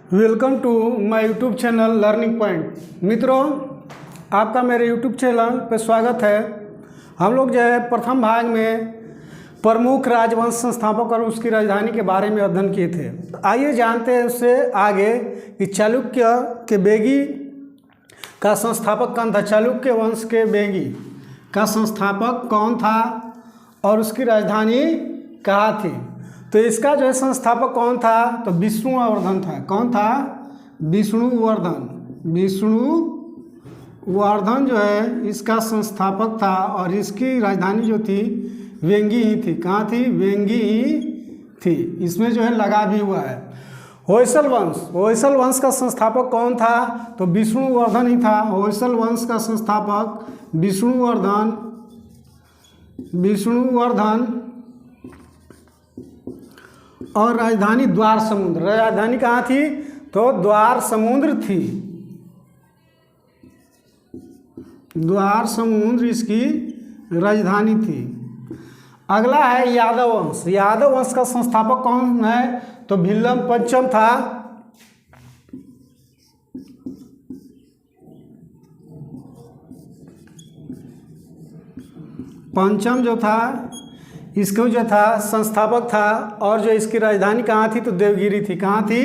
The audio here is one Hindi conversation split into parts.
Welcome to my YouTube channel learning point. मित्रों, आपका मेरे यूट्यूब चैनल पर स्वागत है। हम लोग जो है प्रथम भाग में प्रमुख राजवंश संस्थापक और उसकी राजधानी के बारे में अध्ययन किए थे। आइए जानते हैं उससे आगे कि चालुक्य के बेगी का संस्थापक कौन था। चालुक्य वंश के बेगी का संस्थापक कौन था और उसकी राजधानी कहाँ थी। तो इसका जो है संस्थापक कौन था, तो विष्णुवर्धन था। कौन था? विष्णुवर्धन। विष्णुवर्धन जो है इसका संस्थापक था और इसकी राजधानी जो थी वेंगी ही थी। कहाँ थी? वेंगी ही थी। इसमें जो है लगा भी हुआ है। होयसल वंश का संस्थापक कौन था, तो विष्णुवर्धन ही था। होयसल वंश का संस्थापक विष्णुवर्धन और राजधानी द्वार समुद्र। राजधानी कहाँ थी, तो द्वार समुद्र थी। द्वार समुद्र इसकी राजधानी थी। अगला है यादव वंश। यादव वंश का संस्थापक कौन है, तो भिल्लम पंचम था। पंचम जो था इसको जो था संस्थापक था और जो इसकी राजधानी कहाँ थी, तो देवगिरी थी। कहाँ थी?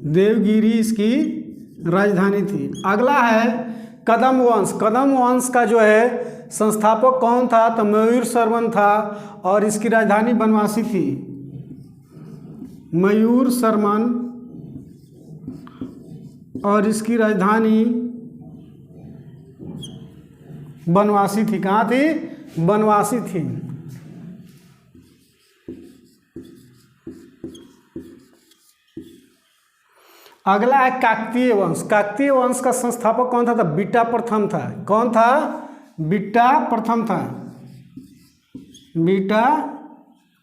देवगिरी इसकी राजधानी थी। अगला है कदम वंश। कदम वंश का जो है संस्थापक कौन था, तो मयूर शर्मन था और इसकी राजधानी बनवासी थी। मयूर शर्मन और इसकी राजधानी बनवासी थी। कहाँ थी? बनवासी थी। अगला है काकतीय वंश। काकतीय वंश का संस्थापक कौन था, तो बीटा प्रथम था। कौन था? बीटा प्रथम था। बीटा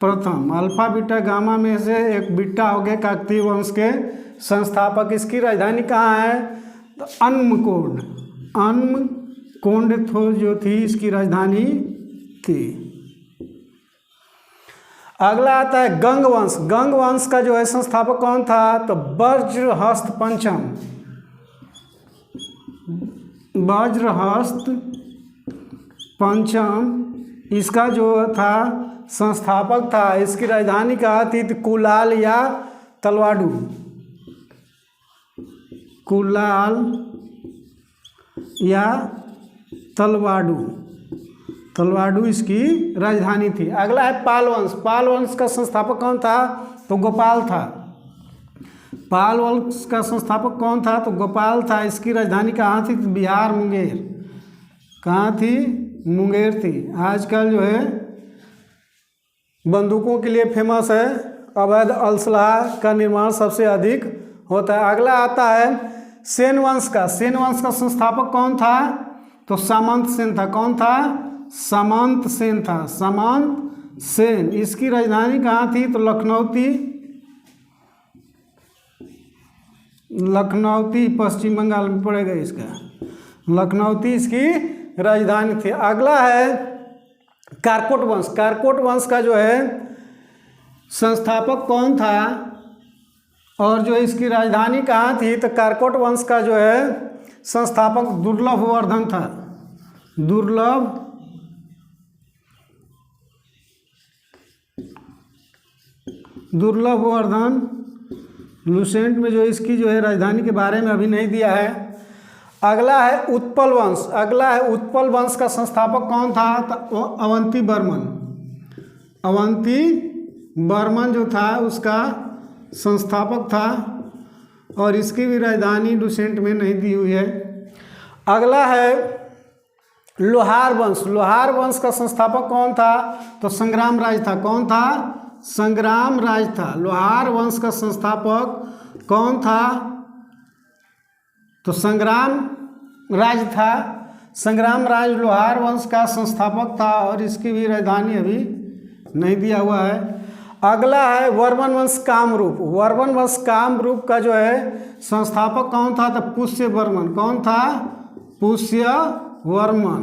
प्रथम, अल्फा बीटा गामा में से एक बीटा हो गए काकतीय वंश के संस्थापक। इसकी राजधानी कहाँ है, तो अन्नकोंड जो थी इसकी राजधानी थी। अगला आता है गंग वंश। गंग वंश का जो है संस्थापक कौन था, तो वज्रहस्त पंचम। वज्रहस्त पंचम इसका जो था संस्थापक था। इसकी राजधानी कहाँ थी, तो कुलाल या तलवाड़ू। कुलाल या तलवाड़ू इसकी राजधानी थी। अगला है पाल वंश। पाल वंश का संस्थापक कौन था, तो गोपाल था। पाल वंश का संस्थापक कौन था, तो गोपाल था। इसकी राजधानी कहाँ थी, तो बिहार मुंगेर। कहाँ थी? मुंगेर थी। आजकल जो है बंदूकों के लिए फेमस है। अवैध असलहा का निर्माण सबसे अधिक होता है। अगला आता है सेन वंश का। सेन वंश का संस्थापक कौन था, तो सामंत सेन था। कौन था? सामंत सेन था। सामंत सेन। इसकी राजधानी कहाँ थी, तो लखनौती पश्चिम बंगाल में पड़ेगा इसका। लखनौती इसकी राजधानी थी। अगला है कारकोट वंश। कारकोट वंश का जो है संस्थापक कौन था और जो इसकी राजधानी कहाँ थी, तो कारकोट वंश का जो है संस्थापक दुर्लभवर्धन था। दुर्लभवर्धन। लुसेंट में जो इसकी जो है राजधानी के बारे में अभी नहीं दिया है। अगला है उत्पल वंश। उत्पल वंश का संस्थापक कौन था, तो अवंती बर्मन जो था उसका संस्थापक था और इसकी भी राजधानी लुसेंट में नहीं दी हुई है। अगला है लोहार वंश। लोहार वंश का संस्थापक कौन था, तो संग्राम राज था। कौन था? संग्राम राज था। लोहार वंश का संस्थापक कौन था, तो संग्राम राज था। संग्राम राज लोहार वंश का संस्थापक था और इसकी भी राजधानी अभी नहीं दिया हुआ है। अगला है वर्मन वंश कामरूप। वर्मन वंश कामरूप का जो है संस्थापक कौन था, तो पुष्यवर्मन। कौन था? पुष्यवर्मन।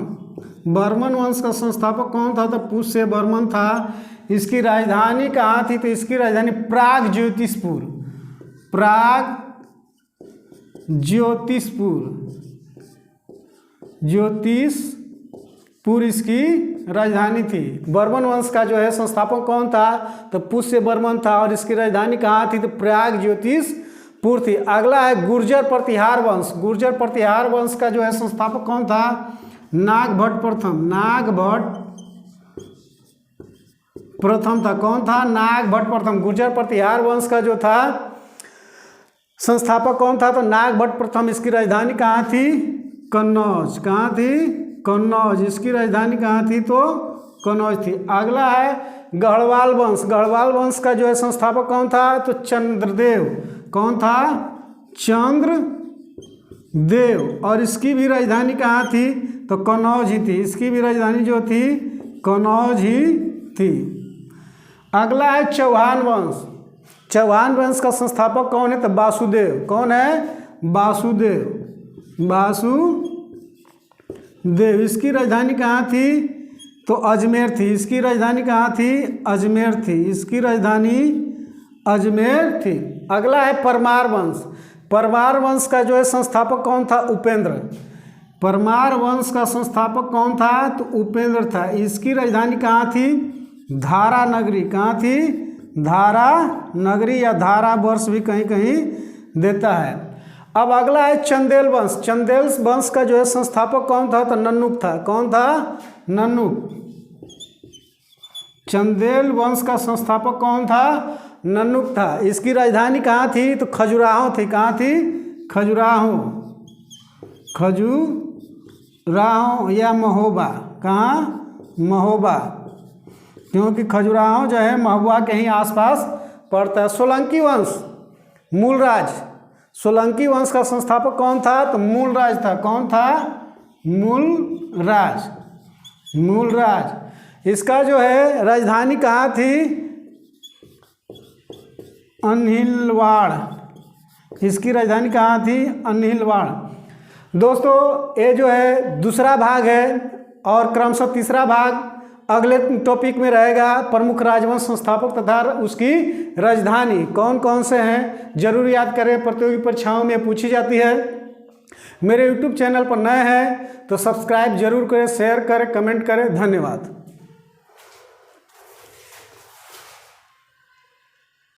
वर्मन वंश का संस्थापक कौन था, तो पुष्यवर्मन था। इसकी राजधानी कहाँ थी? तो इसकी राजधानी प्राग ज्योतिषपुर, प्राग ज्योतिषपुर इसकी राजधानी थी। बर्मन वंश का जो है संस्थापक कौन था? तो पुष्य बर्मन था और इसकी राजधानी कहाँ थी? तो प्रयाग ज्योतिषपुर थी। अगला है गुर्जर प्रतिहार वंश। गुर्जर प्रतिहार वंश का जो है संस्थापक कौन था? नागभट्ट प्रथम, नागभट्ट प्रथम था। कौन था? नागभट्ट प्रथम। गुर्जर प्रतिहार वंश का जो था संस्थापक कौन था? तो नागभट्ट प्रथम। इसकी राजधानी कहाँ थी? कन्नौज। कहाँ थी? कन्नौज। इसकी राजधानी कहाँ थी? तो कन्नौज थी। अगला है गढ़वाल वंश। गढ़वाल वंश का जो है संस्थापक कौन था? तो चंद्रदेव। कौन था? चंद्रदेव। और इसकी भी राजधानी कहाँ थी? तो कन्नौज ही थी। इसकी भी राजधानी जो थी कन्नौज ही थी। अगला है चौहान वंश। चौहान वंश का संस्थापक कौन है? तो वासुदेव। कौन है? वासुदेव। वासुदेव। इसकी राजधानी कहाँ थी? तो अजमेर थी। इसकी राजधानी कहाँ थी? अजमेर थी। इसकी राजधानी अजमेर थी। अगला है परमार वंश। परमार वंश का जो है संस्थापक कौन था? उपेंद्र। परमार वंश का संस्थापक कौन था? तो उपेंद्र था। इसकी राजधानी कहाँ थी? धारा नगरी। कहाँ थी? धारा नगरी या धारा वर्ष भी कहीं कहीं देता है। अब अगला है चंदेल वंश। चंदेल वंश का जो है संस्थापक कौन था? तो नन्नुक था। कौन था? नन्नुक। चंदेल वंश का संस्थापक कौन था? नन्नुक था। इसकी राजधानी कहाँ थी? तो खजुराहो थी। कहाँ थी? खजुराहो। खजुराहो या महोबा। कहाँ? महोबा, क्योंकि खजुराहो जो है महुआ के ही आसपास पड़ता है। सोलंकी वंश, मूलराज। सोलंकी वंश का संस्थापक कौन था? तो मूलराज था। कौन था? मूलराज। मूलराज। इसका जो है राजधानी कहाँ थी? अनहिलवाड़। इसकी राजधानी कहाँ थी? अनहिलवाड़। दोस्तों ये जो है दूसरा भाग है और क्रमशः तीसरा भाग अगले टॉपिक में रहेगा। प्रमुख राजवंश संस्थापक तथा उसकी राजधानी कौन कौन से हैं जरूर याद करें, प्रतियोगी परीक्षाओं में पूछी जाती है। मेरे YouTube चैनल पर नए हैं तो सब्सक्राइब जरूर करें, शेयर करें, कमेंट करें। धन्यवाद।